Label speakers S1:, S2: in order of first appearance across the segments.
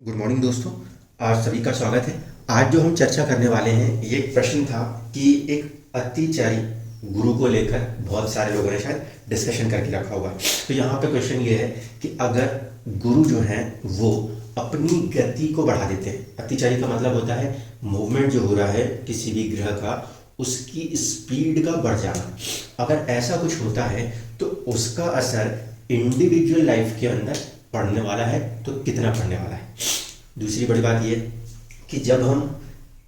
S1: Good morning दोस्तों। आज सभी का स्वागत है। आज जो हम चर्चा करने वाले हैं ये एक प्रश्न था कि एक अतिचारी गुरु को लेकर बहुत सारे लोगों ने शायद डिस्कशन करके रखा हुआ है। तो यहाँ पे क्वेश्चन ये है कि अगर गुरु जो हैं वो अपनी गति को बढ़ा देते हैं, अतिचारी का मतलब होता है मूवमेंट जो हो रहा है किसी भी ग्रह का उसकी स्पीड का बढ़ जाना। अगर ऐसा कुछ होता है तो उसका असर इंडिविजुअल लाइफ के अंदर पढ़ने वाला है, तो कितना पढ़ने वाला है। दूसरी बड़ी बात यह कि जब हम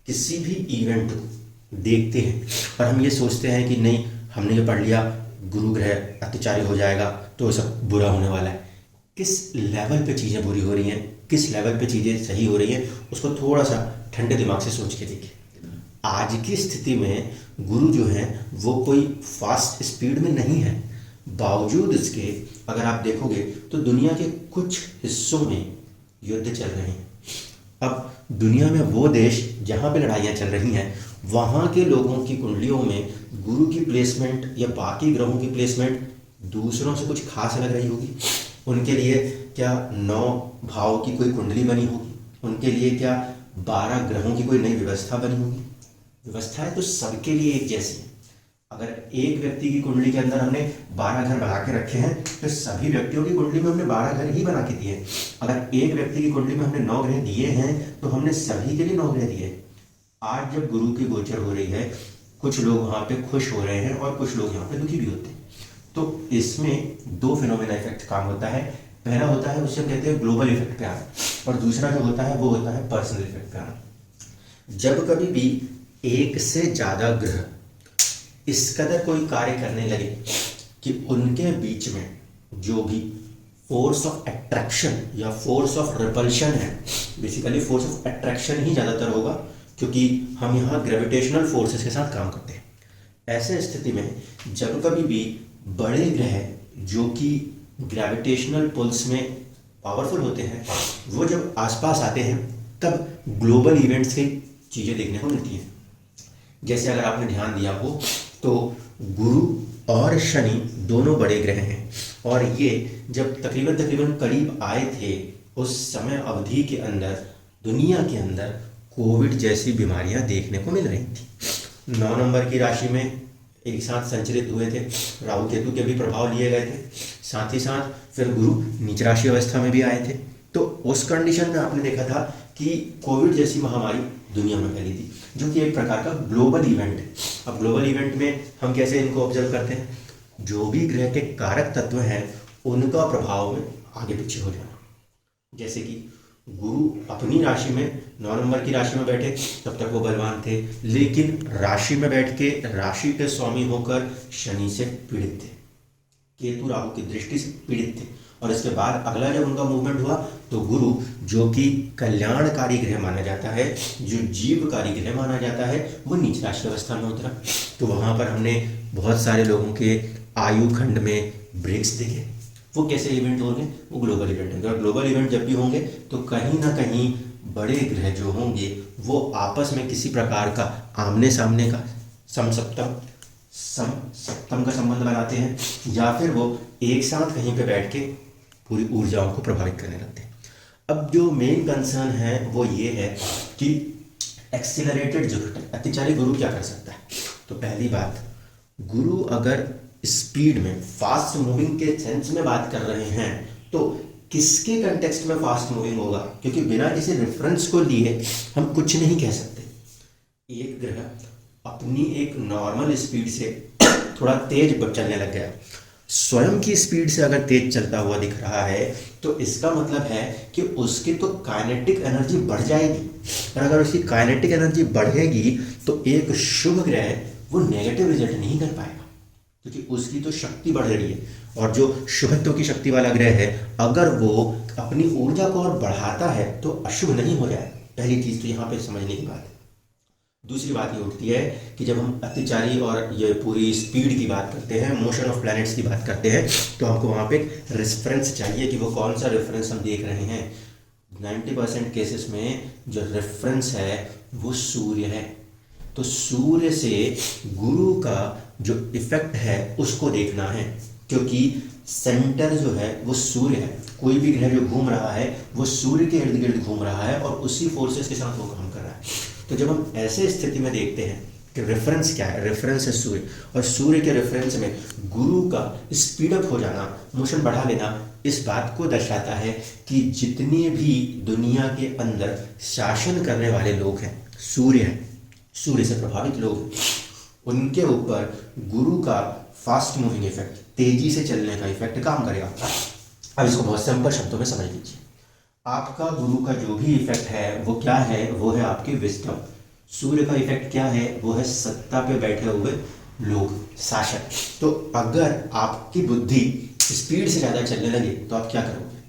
S1: किसी भी इवेंट को देखते हैं और हम ये सोचते हैं कि नहीं हमने ये पढ़ लिया गुरु ग्रह अत्याचारी हो जाएगा तो सब बुरा होने वाला है, किस लेवल पे चीज़ें बुरी हो रही हैं, किस लेवल पे चीज़ें सही हो रही हैं, उसको थोड़ा सा ठंडे दिमाग से सोच के देखिए। आज की स्थिति में गुरु जो है वो कोई फास्ट स्पीड में नहीं है, बावजूद इसके अगर आप देखोगे तो दुनिया के कुछ हिस्सों में युद्ध चल रहे हैं। अब दुनिया में वो देश जहाँ पे लड़ाइयाँ चल रही हैं वहाँ के लोगों की कुंडलियों में गुरु की प्लेसमेंट या बाकी ग्रहों की प्लेसमेंट दूसरों से कुछ खास लग रही होगी। उनके लिए क्या 9 भाव की कोई कुंडली बनी होगी, उनके लिए क्या 12 ग्रहों की कोई नई व्यवस्था बनी होगी। व्यवस्थाएं तो सबके लिए एक जैसी हैं। अगर एक व्यक्ति की कुंडली के अंदर हमने 12 घर बना के रखे हैं तो सभी व्यक्तियों की कुंडली में हमने 12 घर ही बना के दिए हैं। अगर एक व्यक्ति की कुंडली में हमने 9 ग्रह दिए हैं तो हमने सभी के लिए 9 ग्रह दिए। आज जब गुरु की गोचर हो रही है कुछ लोग वहाँ पे खुश हो रहे हैं और कुछ लोग यहाँ पे दुखी भी होते हैं। तो इसमें 2 फिनोमेना इफेक्ट काम होता है। पहला होता है उसे हम कहते हैं ग्लोबल इफेक्ट पे आना, और दूसरा जो होता है वो होता है पर्सनल इफेक्ट पे आना। जब कभी भी एक से ज़्यादा ग्रह इस कदर कोई कार्य करने लगे कि उनके बीच में जो भी फोर्स ऑफ अट्रैक्शन या फोर्स ऑफ रिपल्शन है, बेसिकली फोर्स ऑफ अट्रैक्शन ही ज़्यादातर होगा क्योंकि हम यहाँ ग्रेविटेशनल फोर्सेस के साथ काम करते हैं। ऐसे स्थिति में जब कभी भी बड़े ग्रह जो कि ग्रेविटेशनल पुल्स में पावरफुल होते हैं वो जब आसपास आते हैं तब ग्लोबल इवेंट्स की चीज़ें देखने को मिलती हैं। जैसे अगर आपने ध्यान दिया हो तो गुरु और शनि दोनों बड़े ग्रह हैं और ये जब तकरीबन करीब आए थे उस समय अवधि के अंदर दुनिया के अंदर कोविड जैसी बीमारियां देखने को मिल रही थी। 9 नंबर की राशि में एक साथ संचरित हुए थे, राहु केतु के भी प्रभाव लिए गए थे, साथ ही साथ फिर गुरु नीच राशि अवस्था में भी आए थे। तो उस कंडीशन में आपने देखा था कि कोविड जैसी महामारी दुनिया में फैली थी जो कि एक प्रकार का ग्लोबल इवेंट है। अब ग्लोबल इवेंट में हम कैसे इनको ऑब्जर्व करते हैं, जो भी ग्रह के कारक तत्व हैं उनका प्रभाव में आगे पीछे हो जाना। जैसे कि गुरु अपनी राशि में 9 नंबर की राशि में बैठे तब तक वो बलवान थे, लेकिन राशि में बैठ के राशि के स्वामी होकर शनि से पीड़ित थे, केतु राहु की दृष्टि से पीड़ित थे। और इसके बाद अगला जब उनका मूवमेंट हुआ तो गुरु जो कि कल्याणकारी ग्रह माना जाता है, जो जीवकारी ग्रह माना जाता है, वो नीच राशि अवस्था में उतरा। तो वहाँ पर हमने बहुत सारे लोगों के आयु खंड में ब्रेक्स देखे। वो कैसे इवेंट होंगे, वो ग्लोबल इवेंट होंगे। और ग्लोबल इवेंट जब भी होंगे तो कहीं ना कहीं बड़े ग्रह जो होंगे वो आपस में किसी प्रकार का आमने सामने का सप्तम का संबंध बनाते हैं या फिर वो एक साथ कहीं पे बैठ के पूरी ऊर्जाओं को प्रभावित करने लगते हैं। अब जो मेन कंसर्न है वो ये है कि एक्सीलरेटेड जुपिटर अतिचारी गुरु क्या कर सकता है। तो पहली बात, गुरु अगर स्पीड में फास्ट मूविंग के सेंस में बात कर रहे हैं तो किसके कंटेक्स्ट में फास्ट मूविंग होगा, क्योंकि बिना किसी रेफरेंस को लिए हम कुछ नहीं कह सकते। एक ग्रह अपनी एक नॉर्मल स्पीड से थोड़ा तेज चलने लग गया, स्वयं की स्पीड से अगर तेज चलता हुआ दिख रहा है तो इसका मतलब है कि उसकी तो काइनेटिक एनर्जी बढ़ जाएगी। और अगर उसकी काइनेटिक एनर्जी बढ़ेगी तो एक शुभ ग्रह वो नेगेटिव रिजल्ट नहीं कर पाएगा क्योंकि उसकी तो शक्ति बढ़ रही है। और जो शुभत्व की शक्ति वाला ग्रह है अगर वो अपनी ऊर्जा को और बढ़ाता है तो अशुभ नहीं हो जाए। पहली चीज़ तो यहाँ पे समझने की बात है। दूसरी बात ये उठती है कि जब हम अतिचारी और ये पूरी स्पीड की बात करते हैं, मोशन ऑफ प्लैनेट्स की बात करते हैं, तो हमको वहाँ पे रेफरेंस चाहिए कि वो कौन सा रेफरेंस हम देख रहे हैं। 90% केसेस में जो रेफरेंस है वो सूर्य है। तो सूर्य से गुरु का जो इफेक्ट है उसको देखना है, क्योंकि सेंटर जो है वो सूर्य है। कोई भी ग्रह जो घूम रहा है वो सूर्य के इर्द गिर्द घूम रहा है और उसी फोर्सेस के साथ वो काम कर रहा है। तो जब हम ऐसे स्थिति में देखते हैं कि रेफरेंस क्या है, रेफरेंस है सूर्य, और सूर्य के रेफरेंस में गुरु का स्पीड अप हो जाना, मोशन बढ़ा लेना, इस बात को दर्शाता है कि जितने भी दुनिया के अंदर शासन करने वाले लोग हैं, सूर्य है, सूर्य से प्रभावित लोग हैं, उनके ऊपर गुरु का फास्ट मूविंग इफेक्ट, तेजी से चलने का इफेक्ट काम करेगा। अब इसको बहुत सिंपल शब्दों में समझ लीजिए। आपका गुरु का जो भी इफेक्ट है वो क्या है, वो है आपकी विजडम। सूर्य का इफेक्ट क्या है, वो है सत्ता पे बैठे हुए लोग, शासक। तो अगर आपकी बुद्धि स्पीड से ज़्यादा चलने लगे तो आप क्या करोगे?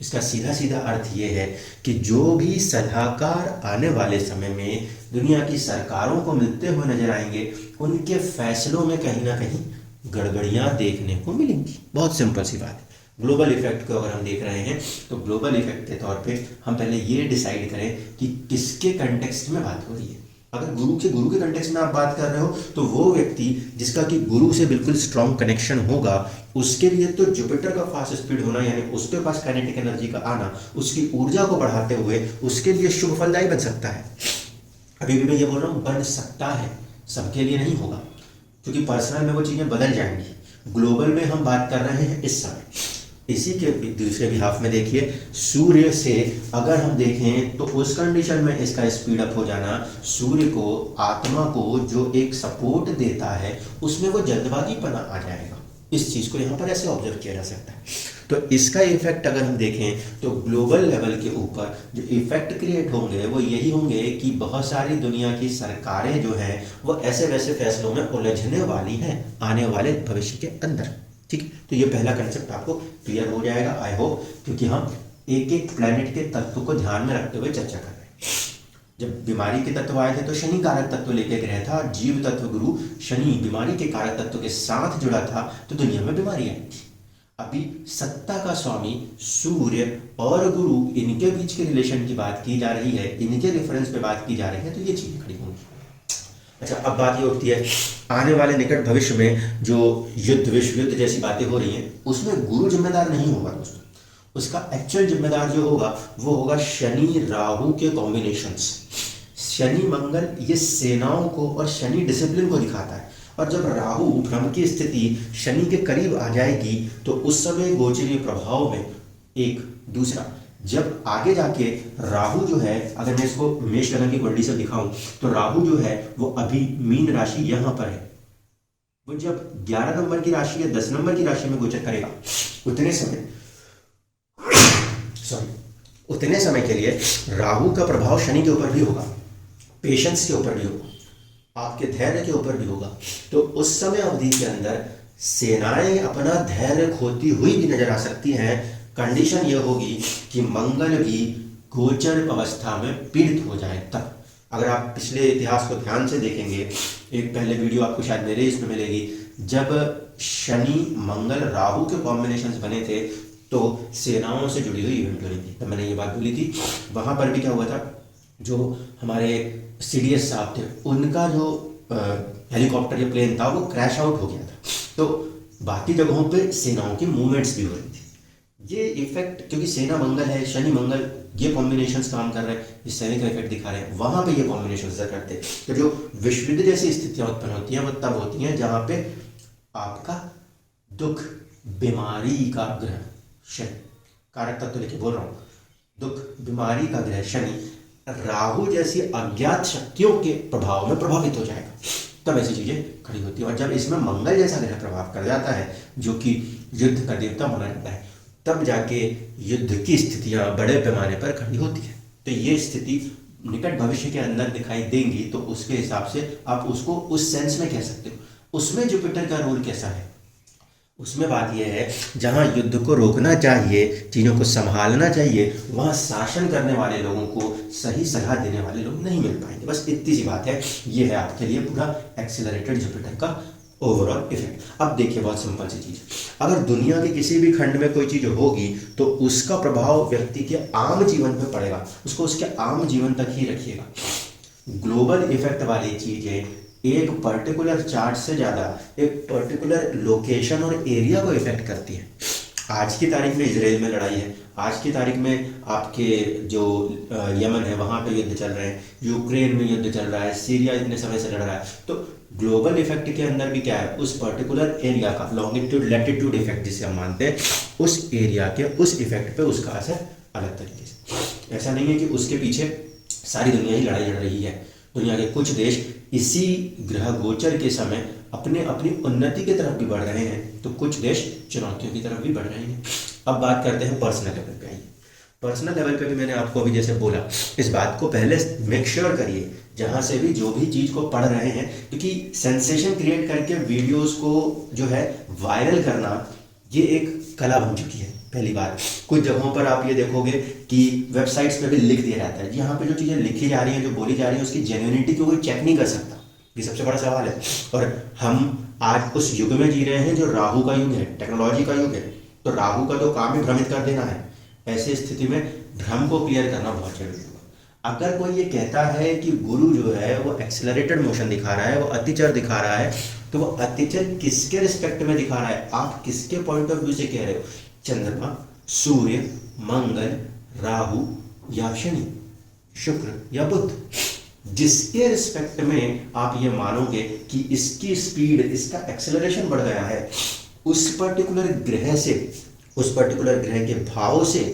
S1: इसका सीधा सीधा अर्थ ये है कि जो भी सलाहकार आने वाले समय में दुनिया की सरकारों को मिलते हुए नजर आएंगे, उनके फैसलों में कहीं ना कहीं गड़बड़ियाँ देखने को मिलेंगी। बहुत सिंपल सी बात है। ग्लोबल इफेक्ट को अगर हम देख रहे हैं तो ग्लोबल इफेक्ट के तौर पे हम पहले ये डिसाइड करें कि किसके कंटेक्स्ट में बात हो रही है। अगर गुरु के कंटेक्स्ट में आप बात कर रहे हो तो वो व्यक्ति जिसका कि गुरु से बिल्कुल स्ट्रॉन्ग कनेक्शन होगा, उसके लिए तो जुपिटर का फास्ट स्पीड होना, यानी उसके पास काइनेटिक एनर्जी का आना, उसकी ऊर्जा को बढ़ाते हुए उसके लिए शुभ फलदायी बन सकता है। अभी भी मैं ये बोल रहा हूँ बन सकता है, सबके लिए नहीं होगा, क्योंकि पर्सनल में वो चीज़ें बदल जाएंगी। ग्लोबल में हम बात कर रहे हैं इस समय। इसी के दूसरे भी हाफ में देखिए, सूर्य से अगर हम देखें तो उस कंडीशन में इसका स्पीड अप हो जाना सूर्य को, आत्मा को जो एक सपोर्ट देता है, उसमें वो जल्दबाजीपना आ जाएगा। इस चीज़ को यहाँ पर ऐसे ऑब्जर्व किया जा सकता है। तो इसका इफेक्ट अगर हम देखें तो ग्लोबल लेवल के ऊपर जो इफेक्ट क्रिएट होंगे वो यही होंगे कि बहुत सारी दुनिया की सरकारें जो हैं वो ऐसे वैसे फैसलों में उलझने वाली हैं आने वाले भविष्य के अंदर। ठीक है, तो ये पहला कंसेप्ट आपको क्लियर हो जाएगा आई होप, क्योंकि हम एक एक प्लैनेट के तत्व को ध्यान में रखते हुए चर्चा कर रहे हैं। जब बीमारी के तत्व आए थे तो शनि कारक तत्व लेके गया था, जीव तत्व गुरु शनि बीमारी के कारक तत्व के साथ जुड़ा था तो दुनिया में बीमारी आई थी। अभी सत्ता का स्वामी सूर्य और गुरु, इनके बीच के रिलेशन की बात की जा रही है, इनके रेफरेंस पे बात की जा रही है, तो ये चीजें खड़ी होंगी। अच्छा, अब बात ये उठती है आने वाले निकट भविष्य में जो युद्ध, विश्व युद्ध जैसी बातें हो रही हैं, उसमें गुरु जिम्मेदार नहीं होगा दोस्तों। उसका एक्चुअल जिम्मेदार जो होगा वो होगा शनि राहु के कॉम्बिनेशंस। शनि मंगल ये सेनाओं को और शनि डिसिप्लिन को दिखाता है, और जब राहु भ्रम की स्थिति शनि के करीब आ जाएगी तो उस समय गोचरीय प्रभाव में एक दूसरा, जब आगे जाके राहु जो है, अगर मैं इसको मेष लग्न की कुंडली से दिखाऊं तो राहु जो है वो अभी मीन राशि यहां पर है, वो जब 11 नंबर की राशि या 10 नंबर की राशि में गोचर करेगा उतने समय के लिए राहु का प्रभाव शनि के ऊपर भी होगा, पेशेंस के ऊपर भी होगा, आपके धैर्य के ऊपर भी होगा। तो उस समय अवधि के अंदर सेनाएं अपना धैर्य खोती हुई भी नजर आ सकती हैं। कंडीशन यह होगी कि मंगल भी गोचर अवस्था में पीड़ित हो जाए तब। अगर आप पिछले इतिहास को ध्यान से देखेंगे, एक पहले वीडियो आपको शायद मेरे इसमें मिलेगी, जब शनि मंगल राहु के कॉम्बिनेशंस बने थे तो सेनाओं से जुड़ी हुई इवेंट हो रही थी। तो मैंने ये बात बोली थी, वहां पर भी क्या हुआ था, जो हमारे सीडीएस साहब थे उनका जो हेलीकॉप्टर या प्लेन था वो क्रैश आउट हो गया था। तो बाकी जगहों पे सेनाओं की मूवमेंट्स भी हो रही थी। ये इफेक्ट, क्योंकि सेना मंगल है, शनि मंगल ये कॉम्बिनेशंस काम कर रहे हैं, इस शनि का इफेक्ट दिखा रहे हैं, वहां पे ये कॉम्बिनेशन असर करते हैं। तो जो विश्व युद्ध जैसी स्थितियां उत्पन्न होती हैं वो तब होती हैं जहां पे आपका दुख, बीमारी का ग्रह शनि, कारक तत्व लेके बोल रहा हूं, दुख बीमारी का ग्रह शनि राहु जैसी अज्ञात शक्तियों के प्रभाव में प्रभावित हो जाएगा, तब ऐसी चीजें खड़ी होती है। और जब इसमें मंगल जैसा ग्रह प्रभाव कर जाता है जो कि युद्ध का देवता माना जाता है, तब जाके युद्ध की स्थितियां बड़े पैमाने पर खड़ी होती है। तो ये स्थिति निकट भविष्य के अंदर दिखाई देंगी, तो उसके हिसाब से आप उसको उस सेंस में कह सकते हो। उसमें जुपिटर का रोल कैसा है, उसमें बात यह है जहां युद्ध को रोकना चाहिए, चीज़ों को संभालना चाहिए, वहां शासन करने वाले लोगों को सही सलाह देने वाले लोग नहीं मिल पाएंगे। बस इतनी सी बात है। ये है आपके लिए पूरा एक्सेलरेटेड जुपिटर का ओवरऑल इफेक्ट। अब देखिए बहुत सिंपल सी चीज़, अगर दुनिया के किसी भी खंड में कोई चीज़ होगी तो उसका प्रभाव व्यक्ति के आम जीवन पर पड़ेगा, उसको उसके आम जीवन तक ही रखिएगा। ग्लोबल इफेक्ट वाली चीज़ें एक पर्टिकुलर चार्ट से ज़्यादा एक पर्टिकुलर लोकेशन और एरिया को इफेक्ट करती है। आज की तारीख में इसराइल में लड़ाई है, आज की तारीख में आपके जो यमन है वहाँ पे युद्ध चल रहे हैं, यूक्रेन में युद्ध चल रहा है, सीरिया इतने समय से लड़ रहा है। तो ग्लोबल इफेक्ट के अंदर भी क्या है, उस पर्टिकुलर एरिया का लॉन्गिट्यूड लैटिट्यूड इफेक्ट जिसे हम मानते हैं, उस एरिया के उस इफेक्ट पे उसका असर अलग तरीके से। ऐसा नहीं है कि उसके पीछे सारी दुनिया ही लड़ाई लड़ रही है। दुनिया के कुछ देश इसी ग्रह गोचर के समय अपने अपनी उन्नति की तरफ भी बढ़ रहे हैं, तो कुछ देश चुनौतियों की तरफ भी बढ़ रहे हैं। अब बात करते हैं पर्सनल लेवल पे। आइए पर्सनल लेवल पे भी मैंने आपको अभी जैसे बोला, इस बात को पहले मेक श्योर करिए जहाँ से भी जो भी चीज़ को पढ़ रहे हैं, क्योंकि सेंसेशन क्रिएट करके वीडियोस को जो है वायरल करना ये एक कला बन चुकी है। पहली बात, कुछ जगहों पर आप ये देखोगे कि वेबसाइट्स पे भी लिख दिया जाता है, यहाँ पे जो चीज़ें लिखी जा रही हैं, जो बोली जा रही है, उसकी जेन्युइनिटी को कोई चेक नहीं कर सकता। ये सबसे बड़ा सवाल है। और हम आज उस युग में जी रहे हैं जो राहु का युग है, टेक्नोलॉजी का युग है। तो राहु का तो काम ही भ्रमित कर देना है। ऐसे स्थिति में भ्रम को क्लियर करना बहुत जरूरी होगा। अगर कोई ये कहता है कि गुरु जो है वो एक्सेलरेटेड मोशन दिखा रहा है, वो अतिचर दिखा रहा है, तो वो अतिचर किसके रिस्पेक्ट में दिखा रहा है, आप किसके पॉइंट ऑफ व्यू से कह रहे हो? चंद्रमा, सूर्य, मंगल, राहु या शनि, शुक्र या बुध, जिसके रिस्पेक्ट में आप ये मानोगे कि इसकी स्पीड, इसका एक्सेलरेशन बढ़ गया है, उस पर्टिकुलर ग्रह से, उस पर्टिकुलर ग्रह के भाव से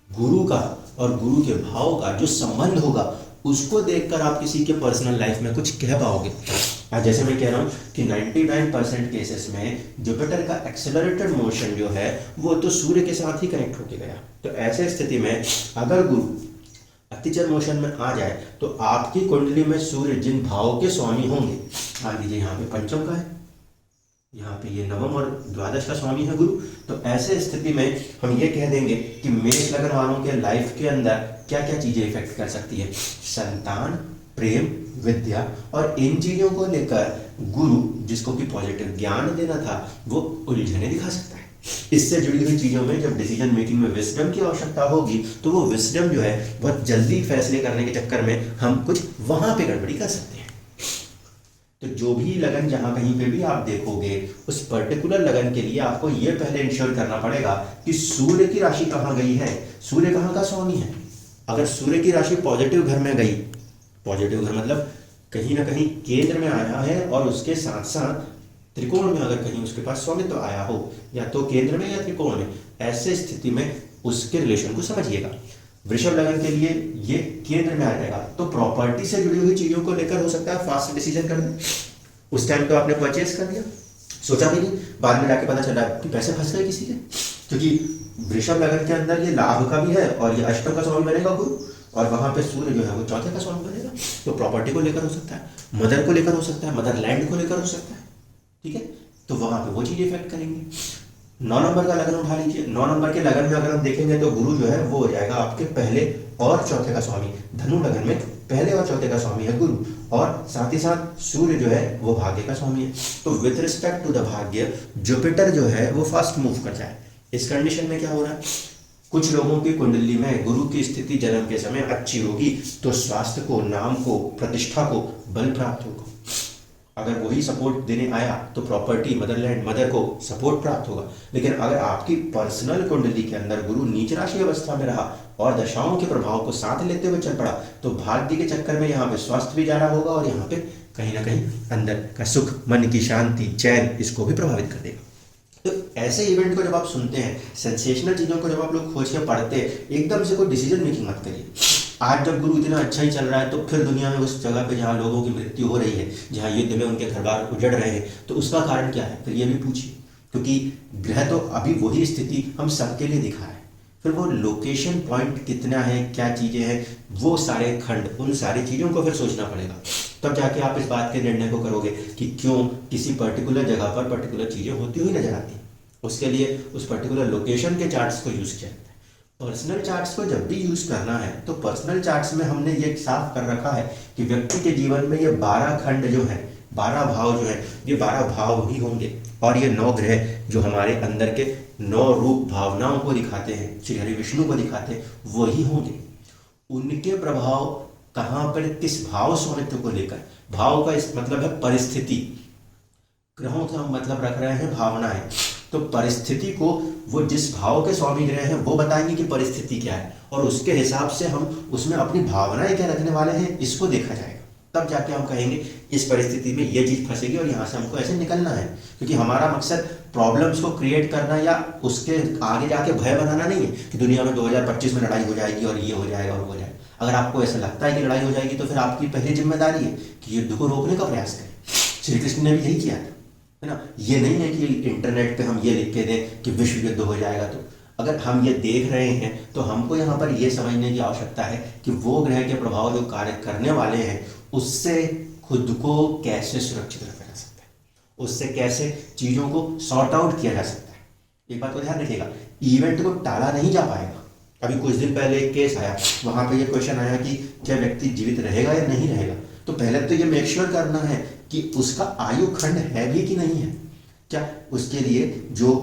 S1: गुरु का और गुरु के भाव का जो संबंध होगा, उसको देखकर आप किसी के पर्सनल लाइफ में कुछ कह पाओगे। आज जैसे मैं कह रहा हूँ कि 99% केसेस में जुपिटर का एक्सेलरेटेड मोशन जो है वो तो सूर्य के साथ ही कनेक्ट होके गया। तो ऐसे स्थिति में अगर गुरु अतिचर मोशन में आ जाए तो आपकी कुंडली में सूर्य जिन भाव के स्वामी होंगे, मान लीजिए यहाँ पे पंचम का है, यहाँ पे ये नवम और द्वादश का स्वामी है गुरु, तो ऐसे स्थिति में हम ये कह देंगे कि मेष लग्न वालों के लाइफ के अंदर क्या क्या चीजें इफेक्ट कर सकती है। संतान, प्रेम, विद्या, और इन चीजों को लेकर गुरु जिसको कि पॉजिटिव ज्ञान देना था वो उलझने दिखा सकता है। इससे जुड़ी हुई चीजों में जब डिसीजन मेकिंग में विजडम की आवश्यकता होगी तो वो विजडम जो है बहुत जल्दी फैसले करने के चक्कर में हम कुछ वहां पे गड़बड़ी कर सकते हैं। तो जो भी लगन जहां कहीं पे भी आप देखोगे, उस पर्टिकुलर लगन के लिए आपको ये पहले इंश्योर करना पड़ेगा कि सूर्य की राशि कहाँ गई है, सूर्य कहाँ का स्वामी है। अगर सूर्य की राशि पॉजिटिव घर में गई, पॉजिटिव घर मतलब कहीं ना कहीं केंद्र में आया है और उसके साथ साथ त्रिकोण में अगर कहीं उसके पास स्वामित्व आया हो, या तो केंद्र में या त्रिकोण में, ऐसे स्थिति में उसके रिलेशन को समझिएगा। वृषभ लगन के लिए ये केंद्र में आ जाएगा, तो प्रॉपर्टी से जुड़ी हुई चीजों को लेकर हो सकता है फास्ट डिसीजन कर दें। उस टाइम तो आपने परचेज कर लिया, सोचा भी नहीं, बाद में जाके पता चला कि पैसे फंस गए किसी के, क्योंकि वृषभ लगन के अंदर ये लाभ का भी है और ये अष्टम का स्वामी बनेगा गुरु, और वहां पे सूर्य जो है वो चौथे का स्वामी बनेगा। तो प्रॉपर्टी को लेकर हो सकता है, मदर को लेकर हो सकता है, मदर लैंड को लेकर हो सकता है, ठीक है। तो वहां पे वो चीज इफेक्ट करेंगे। 9 नंबर का लगन उठा लीजिए, 9 नंबर के लगन में अगर हम देखेंगे तो गुरु जो है वो हो जाएगा आपके पहले और चौथे का स्वामी। धनु लगन में पहले और चौथे का स्वामी है गुरु, और साथ ही साथ सूर्य जो है वो भाग्य का स्वामी है। तो विथ रिस्पेक्ट टू द भाग्य जुपिटर जो है वो फास्ट मूव कर जाए। इस कंडीशन में क्या हो रहा है, कुछ लोगों की कुंडली में गुरु की स्थिति जन्म के समय अच्छी होगी तो स्वास्थ्य को, नाम को, प्रतिष्ठा को बल प्राप्त होगा। अगर वही सपोर्ट देने आया तो प्रॉपर्टी, मदरलैंड, मदर को सपोर्ट प्राप्त होगा। लेकिन अगर आपकी पर्सनल कुंडली के अंदर गुरु नीच राशि अवस्था में रहा और दशाओं के प्रभाव को साथ लेते हुए चल पड़ा, तो भाग्य के चक्कर में यहाँ पे स्वास्थ्य भी जाना होगा और यहाँ पे कहीं ना कहीं अंदर का सुख, मन की शांति, चैन, इसको भी प्रभावित कर देगा। तो ऐसे इवेंट को जब आप सुनते हैं, सेंसेशनल चीज़ों को जब आप लोग खोज के पढ़ते हैं, एकदम से कोई डिसीजन मेकिंग मत करिए। आज जब गुरु इतना अच्छा ही चल रहा है तो फिर दुनिया में उस जगह पे जहाँ लोगों की मृत्यु हो रही है, जहाँ युद्ध में उनके घर बार उजड़ रहे हैं, तो उसका कारण क्या है, फिर ये भी पूछिए। क्योंकि ग्रह तो अभी वही स्थिति हम सबके लिए दिखा है, फिर वो लोकेशन पॉइंट कितना है, क्या चीज़ें हैं, वो सारे खंड, उन सारी चीज़ों को फिर सोचना पड़ेगा। तब जाके आप इस बात के निर्णय को करोगे कि क्यों किसी पर्टिकुलर जगह पर पर्टिकुलर चीज़ें होती हुई नजर आती हैं। उसके लिए उस पर्टिकुलर लोकेशन के चार्ट्स को यूज़ किया जाता है। पर्सनल चार्ट्स को जब भी यूज़ करना है तो पर्सनल चार्ट्स में हमने ये साफ कर रखा है कि व्यक्ति के जीवन में ये 12 खंड जो है, 12 भाव जो है, ये 12 भाव ही होंगे, और ये 9 ग्रह जो हमारे अंदर के 9 रूप भावनाओं को दिखाते हैं, श्री हरि विष्णु को दिखाते हैं, वही होंगे। उनके प्रभाव कहाँ पर, किस भाव स्वामित्व को लेकर भाव का इस मतलब है परिस्थिति, ग्रहों से हम मतलब रख रहे हैं भावनाएं, तो परिस्थिति को वो जिस भाव के स्वामी ग्रह हैं वो बताएंगे कि परिस्थिति क्या है, और उसके हिसाब से हम उसमें अपनी भावनाएं क्या रखने वाले हैं इसको देखा जाएगा। तब जाके हम कहेंगे इस परिस्थिति में ये चीज़ फंसेगी और यहाँ से हमको ऐसे निकलना है, क्योंकि हमारा मकसद प्रॉब्लम्स को क्रिएट करना या उसके आगे जाके भय बनाना नहीं है कि दुनिया में 2025 में लड़ाई हो जाएगी और ये हो जाएगा और वो हो जाएगा। अगर आपको ऐसा लगता है कि लड़ाई हो जाएगी तो फिर आपकी पहली जिम्मेदारी है कि युद्ध को रोकने का प्रयास करें। श्री कृष्ण ने भी यही किया था, है ना। ये नहीं है कि इंटरनेट पे हम ये लिख के दें कि विश्व युद्ध हो जाएगा। तो अगर हम ये देख रहे हैं तो हमको यहाँ पर ये समझने की आवश्यकता है कि वो ग्रह के प्रभाव जो कार्य करने वाले हैं उससे खुद को कैसे सुरक्षित रखा जा सकता है, उससे कैसे चीज़ों को सॉर्ट आउट किया जा सकता है। एक बात को ध्यान रखिएगा, इवेंट को टाला नहीं जा पाएगा। अभी कुछ दिन पहले एक केस आया, वहाँ पे ये क्वेश्चन आया कि क्या व्यक्ति जीवित रहेगा या नहीं रहेगा। तो पहले तो ये मेक श्योर करना है कि उसका आयु खंड है भी कि नहीं है, क्या उसके लिए जो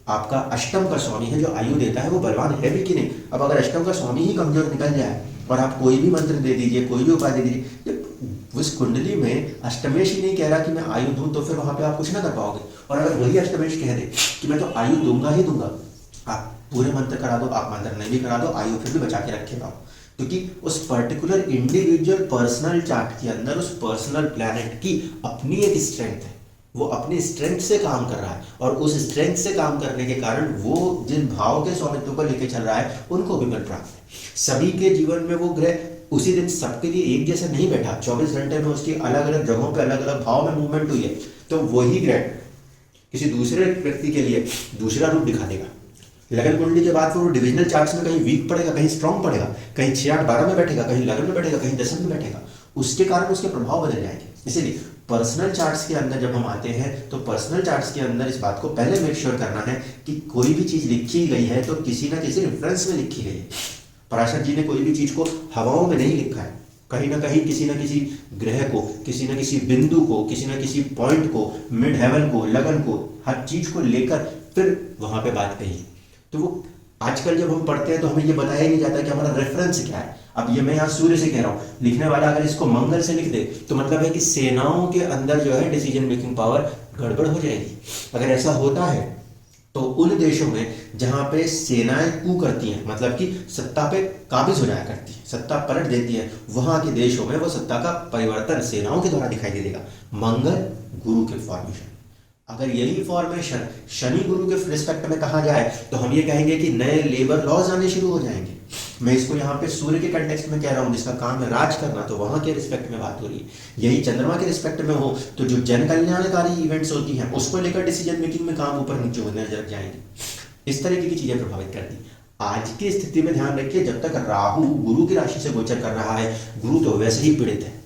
S1: आपका अष्टम का स्वामी है जो आयु देता है वो बलवान है भी कि नहीं। अब अगर अष्टम का स्वामी ही कमजोर निकल जाए और आप कोई भी मंत्र दे दीजिए, कोई भी उपाय दे दीजिए, उस कुंडली में अष्टमेश ही नहीं कह रहा कि मैं आयु दूं, तो फिर वहां पे आप कुछ ना कर पाओगे। और अगर वही अष्टमेश कह दे कि मैं तो आयु दूंगा ही दूंगा, आप पूरे मंत्र करा दो, आप मंत्र नहीं भी करा दो, आयु फिर भी बचा के रखेगा, क्योंकि उस पर्टिकुलर इंडिविजुअल पर्सनल चार्ट के अंदर उस पर्सनल प्लैनेट की अपनी एक स्ट्रेंथ है, वो अपनी स्ट्रेंथ से काम कर रहा है, और उस स्ट्रेंथ से काम करने के कारण वो जिन भाव के स्वामित्व को लेकर चल रहा है उनको भी बल प्राप्त है। सभी के जीवन में वो ग्रह उसी दिन सबके लिए एक जैसा नहीं बैठा, 24 घंटे में उसकी अलग अलग जगहों पे अलग अलग भाव में मूवमेंट हुई है, तो वही ग्रह किसी दूसरे व्यक्ति के लिए दूसरा रूप दिखा देगा। लगन कुंडली के बाद वो डिविजनल चार्ट्स में कहीं वीक पड़ेगा, कहीं स्ट्रांग पड़ेगा, कहीं 6, 8, 12 में बैठेगा, कहीं लगन में बैठेगा, कहीं दशम में बैठेगा, उसके कारण उसके प्रभाव बदल जाएंगे। इसीलिए पर्सनल चार्ट्स के अंदर जब हम आते हैं तो पर्सनल चार्ट्स के अंदर इस बात को पहले मेक श्योर करना है कि कोई भी चीज लिखी गई है तो किसी ना किसी रेफरेंस में लिखी गई है। पराशर जी ने कोई भी चीज को हवाओं में नहीं लिखा है, कहीं ना कहीं किसी न किसी ग्रह को, किसी न किसी बिंदु को, किसी न किसी पॉइंट को, मिड हेवन को, लगन को, हर चीज को लेकर फिर वहां पे बात कही। तो वो आजकल जब हम पढ़ते हैं तो हमें ये बताया ही नहीं जाता कि हमारा रेफरेंस क्या है। अब ये मैं यहाँ सूर्य से कह रहा हूँ, लिखने वाला अगर इसको मंगल से लिख दे तो मतलब है कि सेनाओं के अंदर जो है डिसीजन मेकिंग पावर गड़बड़ हो जाएगी। अगर ऐसा होता है तो उन देशों में जहां पे सेनाएं कू करती हैं, मतलब कि सत्ता पे काबिज हो जाया करती है, सत्ता पलट देती है, वहां के देशों में वो सत्ता का परिवर्तन सेनाओं के द्वारा दिखाई दे देगा। मंगल गुरु के फॉर्मेशन, अगर यही फॉर्मेशन शनि गुरु के रिस्पेक्ट में कहा जाए तो हम ये कहेंगे कि नए लेबर लॉज आने शुरू हो जाएंगे। मैं इसको यहाँ पे सूर्य के कंटेक्स्ट में कह रहा हूँ जिसका काम है राज करना, तो वहां के रिस्पेक्ट में बात हो रही है। यही चंद्रमा के रिस्पेक्ट में हो तो जो जन कल्याणकारी इवेंट्स होती हैं उसको लेकर डिसीजन मेकिंग में काम ऊपर नीचे होने लग जाएंगे। इस तरीके की चीजें प्रभावित करती। आज की स्थिति में ध्यान रखिए, जब तक राहु गुरु की राशि से गोचर कर रहा है, गुरु तो वैसे ही पीड़ित है,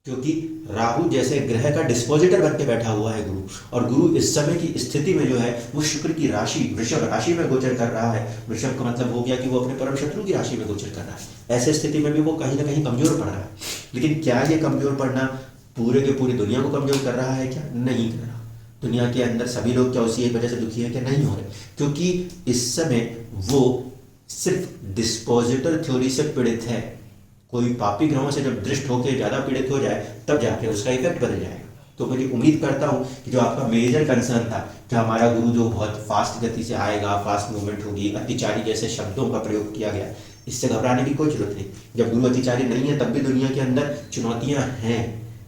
S1: क्योंकि राहु जैसे ग्रह का डिस्पोजिटर बन के बैठा हुआ है गुरु, और गुरु इस समय की स्थिति में जो है वो शुक्र की राशि वृषभ राशि में गोचर कर रहा है। वृषभ का मतलब हो गया कि वो अपने परम शत्रु की राशि में गोचर कर रहा है। ऐसे स्थिति में भी वो कहीं ना कहीं कमजोर पड़ रहा है। लेकिन क्या ये कमजोर पड़ना पूरे के पूरी दुनिया को कमजोर कर रहा है? क्या नहीं कर रहा। दुनिया के अंदर सभी लोग क्या उसी एक वजह से दुखी है? क्या नहीं हो रहे, क्योंकि इस समय वो सिर्फ डिस्पोजिटर थ्योरी से पीड़ित है। कोई पापी ग्रहों से जब दृष्ट होकर ज्यादा पीड़ित हो जाए तब जाके उसका इफेक्ट बदल जाएगा। तो मुझे उम्मीद करता हूँ कि जो आपका मेजर कंसर्न था कि हमारा गुरु जो बहुत फास्ट गति से आएगा, फास्ट मूवमेंट होगी, अतिचारी जैसे शब्दों का प्रयोग किया गया, इससे घबराने की कोई जरूरत नहीं। जब गुरु अतिचारी नहीं है तब भी दुनिया के अंदर चुनौतियां हैं,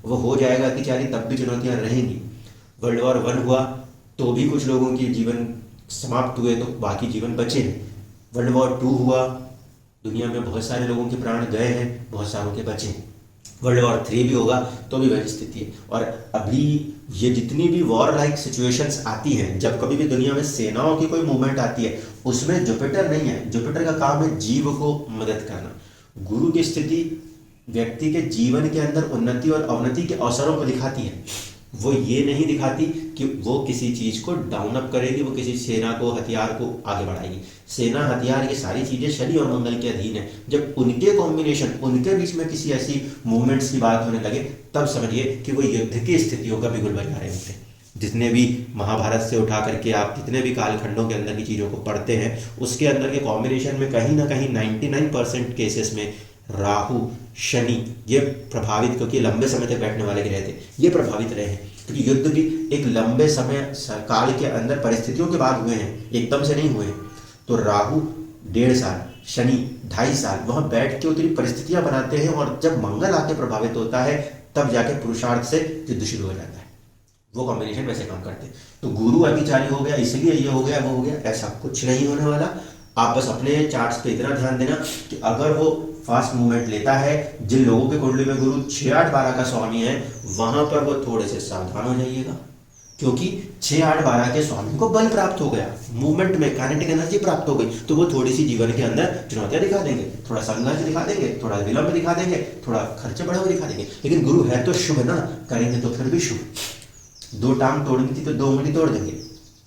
S1: वो हो जाएगा अतिचारी तब भी चुनौतियां रहेंगी। वर्ल्ड वॉर 1 हुआ तो भी कुछ लोगों के जीवन समाप्त हुए, तो बाकी जीवन बचे हैं। वर्ल्ड वॉर 2 हुआ, दुनिया में बहुत सारे लोगों के प्राण गए हैं, बहुत सारों के बचे हैं। वर्ल्ड वॉर 3 भी होगा तो भी वही स्थिति है। और अभी ये जितनी भी वॉर लाइक सिचुएशंस आती हैं, जब कभी भी दुनिया में सेनाओं की कोई मूवमेंट आती है, उसमें जुपिटर नहीं है। जुपिटर का काम है जीव को मदद करना। गुरु की स्थिति व्यक्ति के जीवन के अंदर उन्नति और अवनति के अवसरों को दिखाती है। वो ये नहीं दिखाती कि वो किसी चीज को डाउन अप करेगी, वो किसी सेना को, हथियार को आगे बढ़ाएगी। सेना, हथियार, ये सारी चीजें शनि और मंगल के अधीन है। जब उनके कॉम्बिनेशन, उनके बीच में किसी ऐसी मूवमेंट्स की बात होने लगे, तब समझिए कि वो युद्ध की स्थितियों का बिगुल बजा रहे होते हैं। जितने भी महाभारत से उठा करके आप जितने भी कालखंडों के अंदर की चीजों को पढ़ते हैं, उसके अंदर के कॉम्बिनेशन में कहीं ना कहीं 99% केसेस में राहु, शनि ये प्रभावित, क्योंकि लंबे समय तक बैठने वाले ग्रह थे, ये प्रभावित रहे हैं। क्योंकि युद्ध भी एक लंबे समय काल के अंदर परिस्थितियों के बाद हुए हैं, एकदम से नहीं हुए। तो राहु 1.5 साल, शनि 2.5 साल वहाँ बैठ के उतनी परिस्थितियां बनाते हैं, और जब मंगल आके प्रभावित होता है तब जाके पुरुषार्थ से युद्ध शुरू हो जाता है। वो कॉम्बिनेशन वैसे काम करते हैं। तो गुरु अतिचारी हो गया, इसलिए ये हो गया, वो हो गया, ऐसा कुछ नहीं होने वाला। आप बस अपने चार्ट्स पे इतना ध्यान देना कि अगर वो फास्ट मूवमेंट लेता है, जिन लोगों के कुंडली में गुरु 6, 8, 12 का स्वामी है, वहां पर वो थोड़े से सावधान हो जाइएगा, क्योंकि 6, 8, 12 के स्वामी को बल प्राप्त हो गया, मूवमेंट में काइनेटिक एनर्जी प्राप्त हो गई, तो वो थोड़ी सी जीवन के अंदर चुनौतियां दिखा देंगे, थोड़ा संघर्ष दिखा देंगे, थोड़ा विलंब दिखा देंगे, थोड़ा खर्चे बढ़े हुए दिखा देंगे। लेकिन गुरु है तो शुभ ना, करेंगे तो फिर भी शुभ। 2 टांग तोड़नी थी तो 2 उंगली तोड़ देंगे,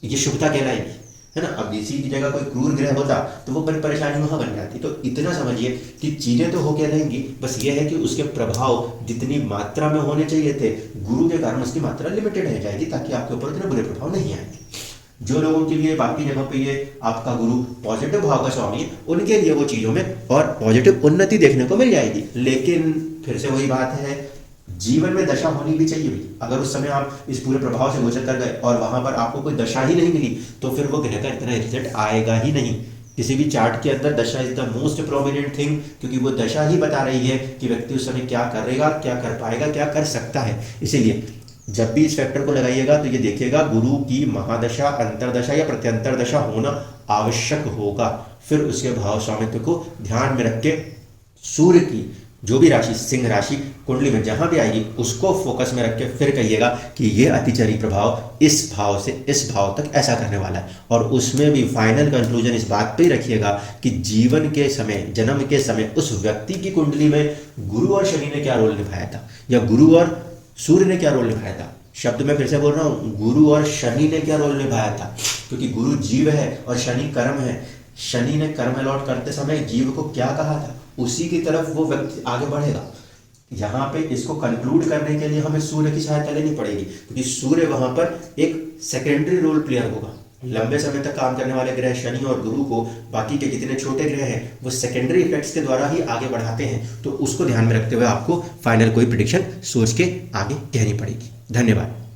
S1: ये शुभता कहलाएगी, है ना। अब इसी की जगह कोई क्रूर ग्रह होता तो वो बड़ी परेशानी वहां बन जाती। तो इतना समझिए कि चीजें तो हो क्या रहेंगी, बस ये है कि उसके प्रभाव जितनी मात्रा में होने चाहिए थे, गुरु के कारण उसकी मात्रा लिमिटेड रह जाएगी, ताकि आपके ऊपर उतने बुरे प्रभाव नहीं आएंगे। जो लोगों के लिए बाकी जगह पे ये आपका गुरु पॉजिटिव भाव का स्वामी है, उनके लिए वो चीजों में और पॉजिटिव उन्नति देखने को मिल जाएगी। लेकिन फिर से वही बात है, जीवन में दशा होनी भी चाहिए भी। अगर उस समय आप इस पूरे प्रभाव से गोचर कर गए और वहां पर आपको कोई दशा ही नहीं मिली, तो फिर वो ग्रह का इतना रिजल्ट आएगा ही नहीं। किसी भी चार्ट के अंदर दशा is the most prominent thing, क्योंकि वो दशा ही बता रही है कि व्यक्ति उस समय क्या करेगा, क्या कर पाएगा, क्या कर सकता है। इसीलिए जब भी इस फैक्टर को लगाइएगा तो ये देखिएगा गुरु की महादशा, अंतरदशा या प्रत्यंतर दशा होना आवश्यक होगा। फिर उसके भाव स्वामित्व को ध्यान में रख के सूर्य की जो भी राशि, सिंह राशि कुंडली में जहां भी आएगी, उसको फोकस में रख के फिर कहिएगा कि ये अतिचारी प्रभाव इस भाव से इस भाव तक ऐसा करने वाला है। और उसमें भी फाइनल कंक्लूजन इस बात पे ही रखिएगा कि जीवन के समय, जन्म के समय उस व्यक्ति की कुंडली में गुरु और शनि ने क्या रोल निभाया था, या गुरु और सूर्य ने क्या रोल निभाया था। शब्द में फिर से बोल रहा हूं, गुरु और शनि ने क्या रोल निभाया था, क्योंकि गुरु जीव है और शनि कर्म है। शनि ने कर्म अलॉट करते समय जीव को क्या कहा था, उसी की तरफ वो व्यक्ति आगे बढ़ेगा। यहाँ पे इसको कंक्लूड करने के लिए हमें सूर्य की सहायता लेनी पड़ेगी, क्योंकि सूर्य वहां पर एक सेकेंडरी रोल प्लेयर होगा। लंबे समय तक काम करने वाले ग्रह शनि और गुरु को बाकी के जितने छोटे ग्रह हैं वो सेकेंडरी इफेक्ट्स के द्वारा ही आगे बढ़ाते हैं। तो उसको ध्यान में रखते हुए आपको फाइनल कोई प्रिडिक्शन सोच के आगे कहनी पड़ेगी। धन्यवाद।